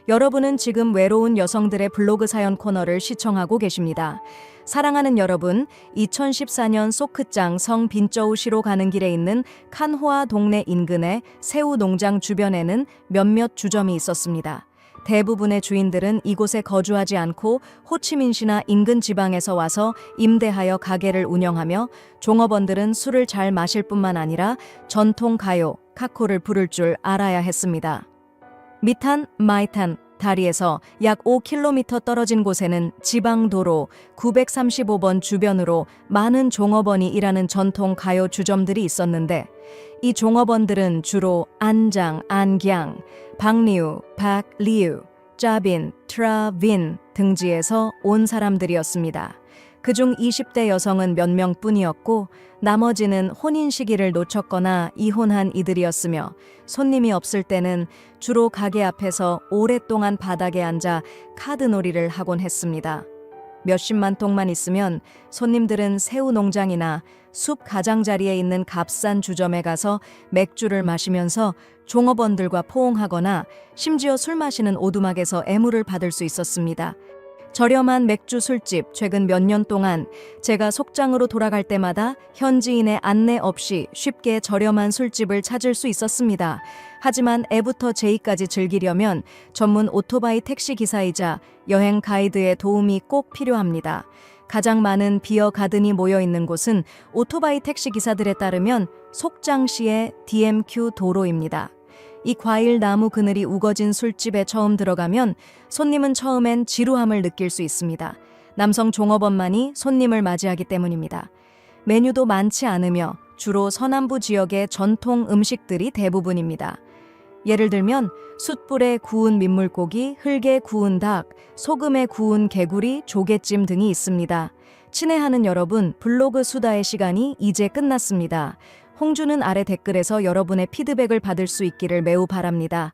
여러분은 지금 외로운 여성들의 블로그 사연 코너를 시청하고 계십니다. 사랑하는 여러분, 2014년 소크장 성 빈저우시로 가는 길에 있는 칸호아 동네 인근의 새우 농장 주변에는 몇몇 주점이 있었습니다. 대부분의 주인들은 이곳에 거주하지 않고 호치민시나 인근 지방에서 와서 임대하여 가게를 운영하며 종업원들은 술을 잘 마실 뿐만 아니라 전통 가요, 카코를 부를 줄 알아야 했습니다. 미탄, 마이탄 다리에서 약 5km 떨어진 곳에는 지방도로 935번 주변으로 많은 종업원이 일하는 전통 가요 주점들이 있었는데 이 종업원들은 주로 안장, 안기양, 박리우, 박리우, 짜빈, 트라빈 등지에서 온 사람들이었습니다. 그중 20대 여성은 몇 명뿐이었고 나머지는 혼인 시기를 놓쳤거나 이혼한 이들이었으며 손님이 없을 때는 주로 가게 앞에서 오랫동안 바닥에 앉아 카드놀이를 하곤 했습니다. 몇십만 통만 있으면 손님들은 새우 농장이나 숲 가장자리에 있는 값싼 주점에 가서 맥주를 마시면서 종업원들과 포옹하거나 심지어 술 마시는 오두막에서 애무를 받을 수 있었습니다. 저렴한 맥주 술집 최근 몇 년 동안 제가 속장으로 돌아갈 때마다 현지인의 안내 없이 쉽게 저렴한 술집을 찾을 수 있었습니다. 하지만 A부터 J까지 즐기려면 전문 오토바이 택시 기사이자 여행 가이드의 도움이 꼭 필요합니다. 가장 많은 비어 가든이 모여 있는 곳은 오토바이 택시 기사들에 따르면 속장시의 DMQ 도로입니다. 이 과일 나무 그늘이 우거진 술집에 처음 들어가면 손님은 처음엔 지루함을 느낄 수 있습니다. 남성 종업원만이 손님을 맞이하기 때문입니다. 메뉴도 많지 않으며 주로 서남부 지역의 전통 음식들이 대부분입니다. 예를 들면 숯불에 구운 민물고기, 흙에 구운 닭, 소금에 구운 개구리, 조개찜 등이 있습니다. 친애하는 여러분, 블로그 수다의 시간이 이제 끝났습니다. 홍주는 아래 댓글에서 여러분의 피드백을 받을 수 있기를 매우 바랍니다.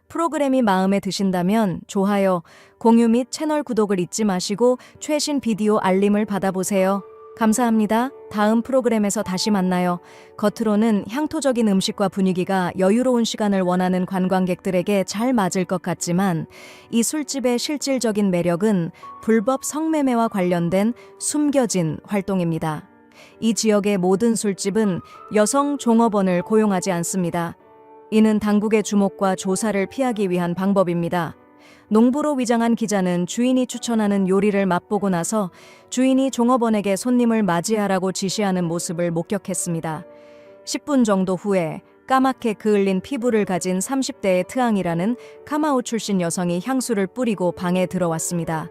프로그램이 마음에 드신다면 좋아요, 공유 및 채널 구독을 잊지 마시고 최신 비디오 알림을 받아보세요. 감사합니다. 다음 프로그램에서 다시 만나요. 겉으로는 향토적인 음식과 분위기가 여유로운 시간을 원하는 관광객들에게 잘 맞을 것 같지만 이 술집의 실질적인 매력은 불법 성매매와 관련된 숨겨진 활동입니다. 이 지역의 모든 술집은 여성 종업원을 고용하지 않습니다. 이는 당국의 주목과 조사를 피하기 위한 방법입니다. 농부로 위장한 기자는 주인이 추천하는 요리를 맛보고 나서 주인이 종업원에게 손님을 맞이하라고 지시하는 모습을 목격했습니다. 10분 정도 후에 까맣게 그을린 피부를 가진 30대의 트앙이라는 카마오 출신 여성이 향수를 뿌리고 방에 들어왔습니다.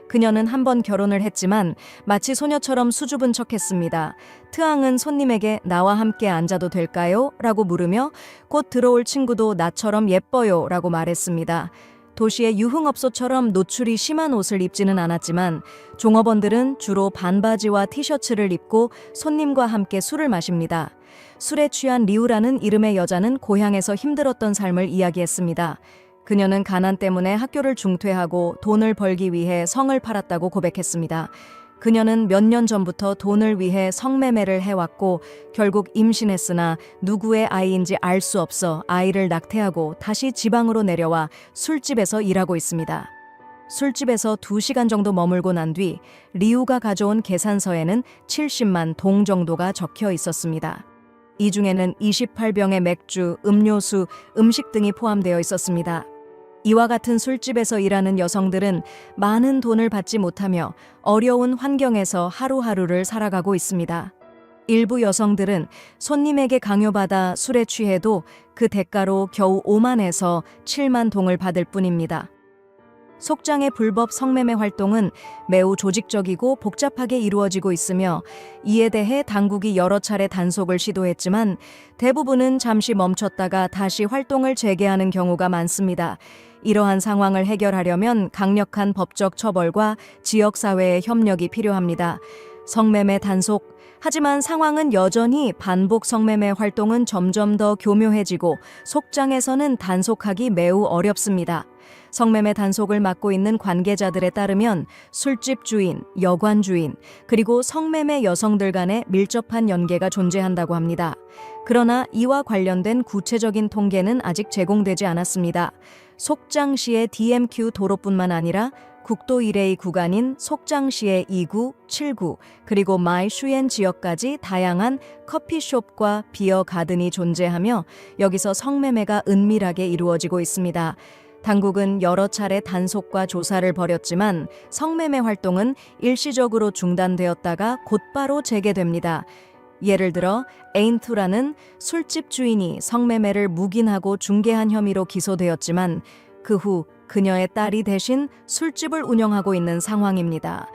그녀는 한 번 결혼을 했지만 마치 소녀처럼 수줍은 척했습니다. 트앙은 손님에게 나와 함께 앉아도 될까요? 라고 물으며 곧 들어올 친구도 나처럼 예뻐요 라고 말했습니다. 도시의 유흥업소처럼 노출이 심한 옷을 입지는 않았지만 종업원들은 주로 반바지와 티셔츠를 입고 손님과 함께 술을 마십니다. 술에 취한 리우라는 이름의 여자는 고향에서 힘들었던 삶을 이야기했습니다. 그녀는 가난 때문에 학교를 중퇴하고 돈을 벌기 위해 성을 팔았다고 고백했습니다. 그녀는 몇 년 전부터 돈을 위해 성매매를 해왔고 결국 임신했으나 누구의 아이인지 알 수 없어 아이를 낙태하고 다시 지방으로 내려와 술집에서 일하고 있습니다. 술집에서 2시간 정도 머물고 난 뒤 리우가 가져온 계산서에는 70만 동 정도가 적혀 있었습니다. 이 중에는 28병의 맥주, 음료수, 음식 등이 포함되어 있었습니다. 이와 같은 술집에서 일하는 여성들은 많은 돈을 받지 못하며 어려운 환경에서 하루하루를 살아가고 있습니다. 일부 여성들은 손님에게 강요받아 술에 취해도 그 대가로 겨우 5만에서 7만 동을 받을 뿐입니다. 속장의 불법 성매매 활동은 매우 조직적이고 복잡하게 이루어지고 있으며 이에 대해 당국이 여러 차례 단속을 시도했지만 대부분은 잠시 멈췄다가 다시 활동을 재개하는 경우가 많습니다. 이러한 상황을 해결하려면 강력한 법적 처벌과 지역사회의 협력이 필요합니다. 성매매 단속, 하지만 상황은 여전히 반복 성매매 활동은 점점 더 교묘해지고 속장에서는 단속하기 매우 어렵습니다. 성매매 단속을 맡고 있는 관계자들에 따르면 술집 주인, 여관 주인, 그리고 성매매 여성들 간의 밀접한 연계가 존재한다고 합니다. 그러나 이와 관련된 구체적인 통계는 아직 제공되지 않았습니다. 속장시의 DMQ 도로뿐만 아니라 국도 1A 구간인 속장시의 2구, 7구, 그리고 마이슈엔 지역까지 다양한 커피숍과 비어 가든이 존재하며 여기서 성매매가 은밀하게 이루어지고 있습니다. 당국은 여러 차례 단속과 조사를 벌였지만 성매매 활동은 일시적으로 중단되었다가 곧바로 재개됩니다. 예를 들어 에인투라는 술집 주인이 성매매를 묵인하고 중개한 혐의로 기소되었지만 그 후 그녀의 딸이 대신 술집을 운영하고 있는 상황입니다.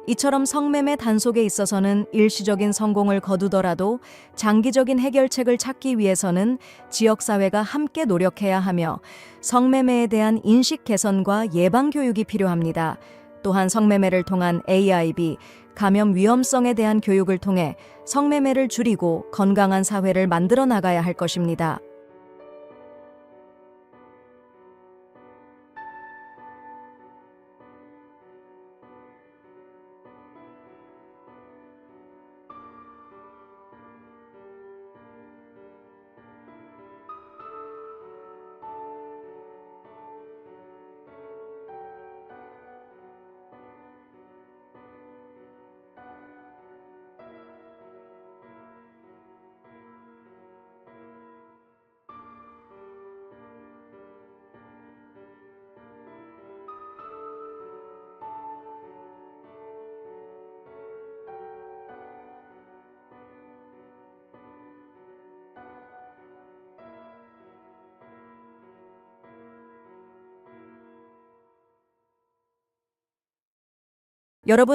이처럼 성매매 단속에 있어서는 일시적인 성공을 거두더라도 장기적인 해결책을 찾기 위해서는 지역사회가 함께 노력해야 하며 성매매에 대한 인식 개선과 예방 교육이 필요합니다. 또한 성매매를 통한 AIB, 감염 위험성에 대한 교육을 통해 성매매를 줄이고 건강한 사회를 만들어 나가야 할 것입니다.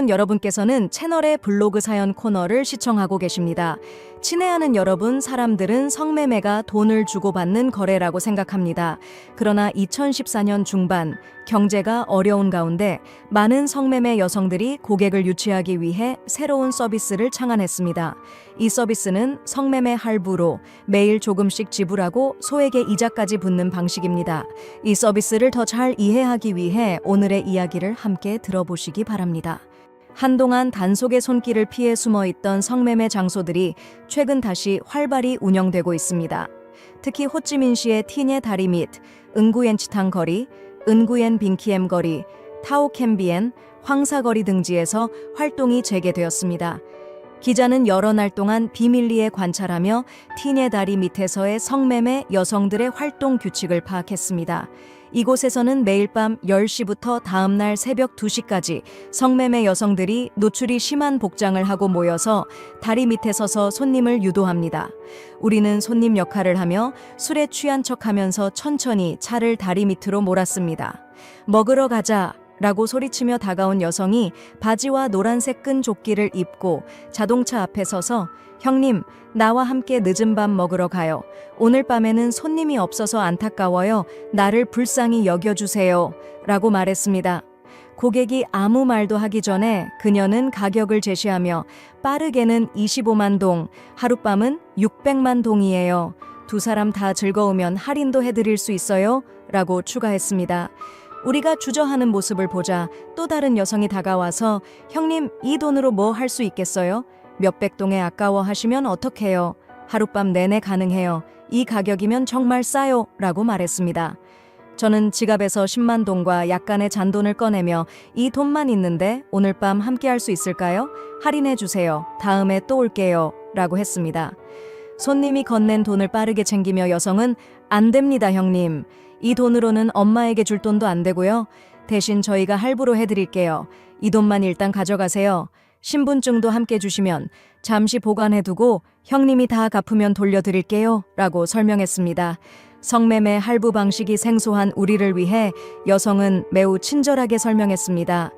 여러분께서는 채널의 블로그 사연 코너를 시청하고 계십니다. 친애하는 여러분, 사람들은 성매매가 돈을 주고받는 거래라고 생각합니다. 그러나 2014년 중반 경제가 어려운 가운데 많은 성매매 여성들이 고객을 유치하기 위해 새로운 서비스를 창안했습니다. 이 서비스는 성매매 할부로 매일 조금씩 지불하고 소액의 이자까지 붙는 방식입니다. 이 서비스를 더 잘 이해하기 위해 오늘의 이야기를 함께 들어보시기 바랍니다. 한동안 단속의 손길을 피해 숨어있던 성매매 장소들이 최근 다시 활발히 운영되고 있습니다. 특히 호찌민시의 티녜 다리 및 은구옌 치탕 거리, 은구옌 빙키엠 거리, 타오캠비엔, 황사거리 등지에서 활동이 재개되었습니다. 기자는 여러 날 동안 비밀리에 관찰하며 티녜 다리 밑에서의 성매매 여성들의 활동 규칙을 파악했습니다. 이곳에서는 매일 밤 10시부터 다음날 새벽 2시까지 성매매 여성들이 노출이 심한 복장을 하고 모여서 다리 밑에 서서 손님을 유도합니다. 우리는 손님 역할을 하며 술에 취한 척하면서 천천히 차를 다리 밑으로 몰았습니다. 먹으러 가자! 라고 소리치며 다가온 여성이 바지와 노란색 끈 조끼를 입고 자동차 앞에 서서 형님, 나와 함께 늦은 밥 먹으러 가요. 오늘 밤에는 손님이 없어서 안타까워요. 나를 불쌍히 여겨주세요. 라고 말했습니다. 고객이 아무 말도 하기 전에 그녀는 가격을 제시하며 빠르게는 25만 동, 하룻밤은 600만 동이에요. 두 사람 다 즐거우면 할인도 해드릴 수 있어요. 라고 추가했습니다. 우리가 주저하는 모습을 보자 또 다른 여성이 다가와서 형님, 이 돈으로 뭐 할 수 있겠어요? 몇백 동에 아까워하시면 어떡해요? 하룻밤 내내 가능해요. 이 가격이면 정말 싸요. 라고 말했습니다. 저는 지갑에서 10만 동과 약간의 잔돈을 꺼내며 이 돈만 있는데 오늘 밤 함께 할 수 있을까요? 할인해 주세요. 다음에 또 올게요. 라고 했습니다. 손님이 건넨 돈을 빠르게 챙기며 여성은 안 됩니다, 형님. 이 돈으로는 엄마에게 줄 돈도 안 되고요. 대신 저희가 할부로 해드릴게요. 이 돈만 일단 가져가세요. 신분증도 함께 주시면 잠시 보관해두고 형님이 다 갚으면 돌려드릴게요. 라고 설명했습니다. 성매매 할부 방식이 생소한 우리를 위해 여성은 매우 친절하게 설명했습니다.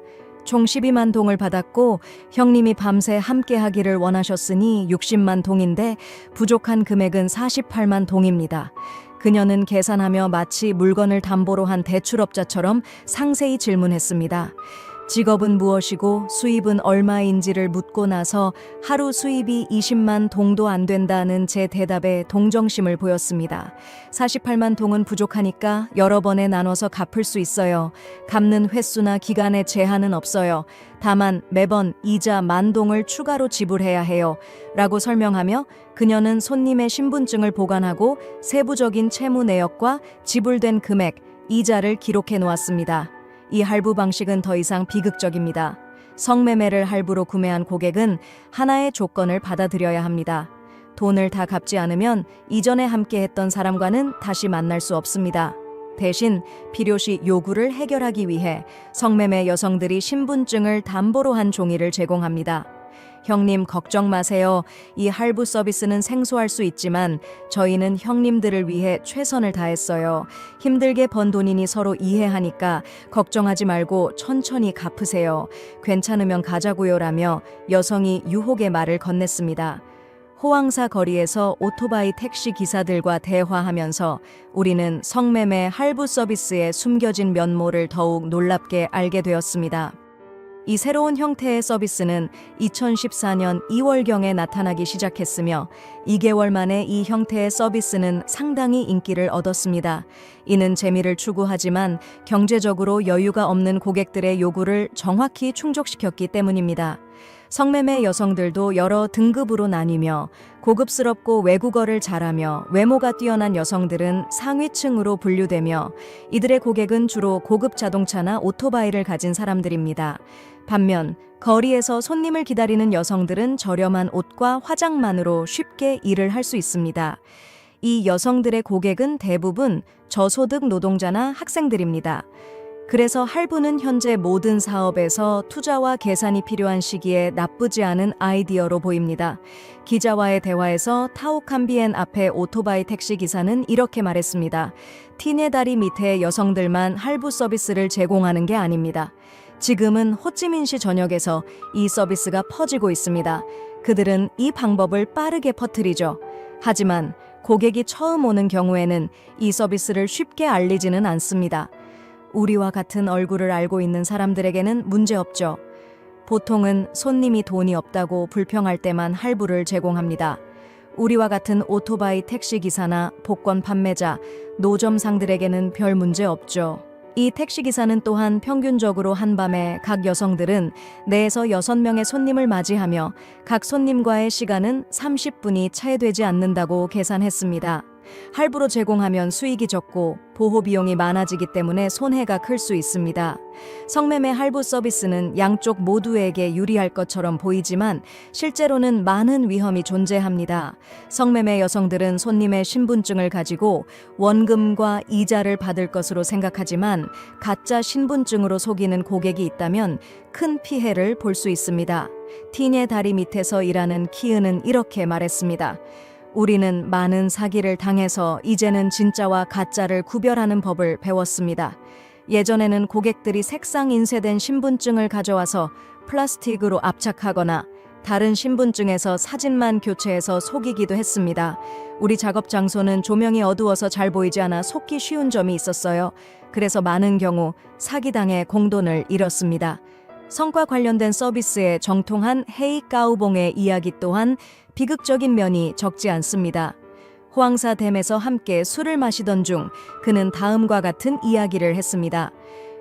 총 12만 동을 받았고 형님이 밤새 함께 하기를 원하셨으니 60만 동인데 부족한 금액은 48만 동입니다. 그녀는 계산하며 마치 물건을 담보로 한 대출업자처럼 상세히 질문했습니다. 직업은 무엇이고 수입은 얼마인지를 묻고 나서 하루 수입이 20만 동도 안 된다는 제 대답에 동정심을 보였습니다. 48만 동은 부족하니까 여러 번에 나눠서 갚을 수 있어요. 갚는 횟수나 기간에 제한은 없어요. 다만 매번 이자 10,000동을 추가로 지불해야 해요. 라고 설명하며 그녀는 손님의 신분증을 보관하고 세부적인 채무 내역과 지불된 금액, 이자를 기록해 놓았습니다. 이 할부 방식은 더 이상 비극적입니다. 성매매를 할부로 구매한 고객은 하나의 조건을 받아들여야 합니다. 돈을 다 갚지 않으면 이전에 함께했던 사람과는 다시 만날 수 없습니다. 대신 필요시 요구를 해결하기 위해 성매매 여성들이 신분증을 담보로 한 종이를 제공합니다. 형님 걱정 마세요. 이 할부 서비스는 생소할 수 있지만 저희는 형님들을 위해 최선을 다했어요. 힘들게 번 돈이니 서로 이해하니까 걱정하지 말고 천천히 갚으세요. 괜찮으면 가자고요라며 여성이 유혹의 말을 건넸습니다. 호황사 거리에서 오토바이 택시 기사들과 대화하면서 우리는 성매매 할부 서비스의 숨겨진 면모를 더욱 놀랍게 알게 되었습니다. 이 새로운 형태의 서비스는 2014년 2월경에 나타나기 시작했으며 2개월 만에 이 형태의 서비스는 상당히 인기를 얻었습니다. 이는 재미를 추구하지만 경제적으로 여유가 없는 고객들의 요구를 정확히 충족시켰기 때문입니다. 성매매 여성들도 여러 등급으로 나뉘며 고급스럽고 외국어를 잘하며 외모가 뛰어난 여성들은 상위층으로 분류되며 이들의 고객은 주로 고급 자동차나 오토바이를 가진 사람들입니다. 반면 거리에서 손님을 기다리는 여성들은 저렴한 옷과 화장만으로 쉽게 일을 할 수 있습니다. 이 여성들의 고객은 대부분 저소득 노동자나 학생들입니다. 그래서 할부는 현재 모든 사업에서 투자와 계산이 필요한 시기에 나쁘지 않은 아이디어로 보입니다. 기자와의 대화에서 타오캄비엔 앞에 오토바이 택시 기사는 이렇게 말했습니다. 티네 다리 밑에 여성들만 할부 서비스를 제공하는 게 아닙니다. 지금은 호찌민시 전역에서 이 서비스가 퍼지고 있습니다. 그들은 이 방법을 빠르게 퍼뜨리죠. 하지만 고객이 처음 오는 경우에는 이 서비스를 쉽게 알리지는 않습니다. 우리와 같은 얼굴을 알고 있는 사람들에게는 문제없죠. 보통은 손님이 돈이 없다고 불평할 때만 할부를 제공합니다. 우리와 같은 오토바이 택시 기사나 복권 판매자, 노점상들에게는 별 문제 없죠. 이 택시기사는 또한 평균적으로 한밤에 각 여성들은 4에서 6명의 손님을 맞이하며 각 손님과의 시간은 30분이 채 되지 않는다고 계산했습니다. 할부로 제공하면 수익이 적고 보호 비용이 많아지기 때문에 손해가 클 수 있습니다. 성매매 할부 서비스는 양쪽 모두에게 유리할 것처럼 보이지만 실제로는 많은 위험이 존재합니다. 성매매 여성들은 손님의 신분증을 가지고 원금과 이자를 받을 것으로 생각하지만 가짜 신분증으로 속이는 고객이 있다면 큰 피해를 볼 수 있습니다. 티네 다리 밑에서 일하는 키은은 이렇게 말했습니다. 우리는 많은 사기를 당해서 이제는 진짜와 가짜를 구별하는 법을 배웠습니다. 예전에는 고객들이 색상 인쇄된 신분증을 가져와서 플라스틱으로 압착하거나 다른 신분증에서 사진만 교체해서 속이기도 했습니다. 우리 작업 장소는 조명이 어두워서 잘 보이지 않아 속기 쉬운 점이 있었어요. 그래서 많은 경우 사기당해 공돈을 잃었습니다. 성과 관련된 서비스에 정통한 헤이 까우봉의 이야기 또한 비극적인 면이 적지 않습니다. 호황사 댐에서 함께 술을 마시던 중 그는 다음과 같은 이야기를 했습니다.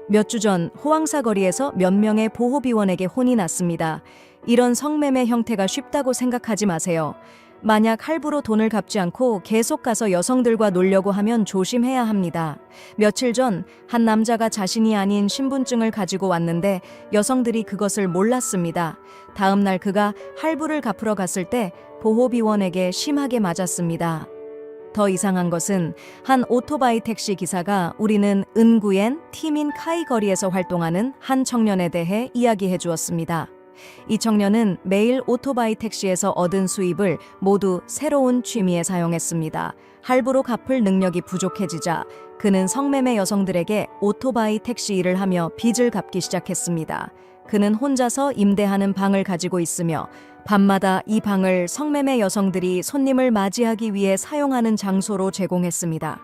몇 주 전 호황사 거리에서 몇 명의 보호비원에게 혼이 났습니다. 이런 성매매 형태가 쉽다고 생각하지 마세요. 만약 할부로 돈을 갚지 않고 계속 가서 여성들과 놀려고 하면 조심해야 합니다. 며칠 전 한 남자가 자신이 아닌 신분증을 가지고 왔는데 여성들이 그것을 몰랐습니다. 다음 날 그가 할부를 갚으러 갔을 때 보호비원에게 심하게 맞았습니다. 더 이상한 것은 한 오토바이 택시 기사가 우리는 은구엔 티민 카이 거리에서 활동하는 한 청년에 대해 이야기해 주었습니다. 이 청년은 매일 오토바이 택시에서 얻은 수입을 모두 새로운 취미에 사용했습니다. 할부로 갚을 능력이 부족해지자 그는 성매매 여성들에게 오토바이 택시 일을 하며 빚을 갚기 시작했습니다. 그는 혼자서 임대하는 방을 가지고 있으며 밤마다 이 방을 성매매 여성들이 손님을 맞이하기 위해 사용하는 장소로 제공했습니다.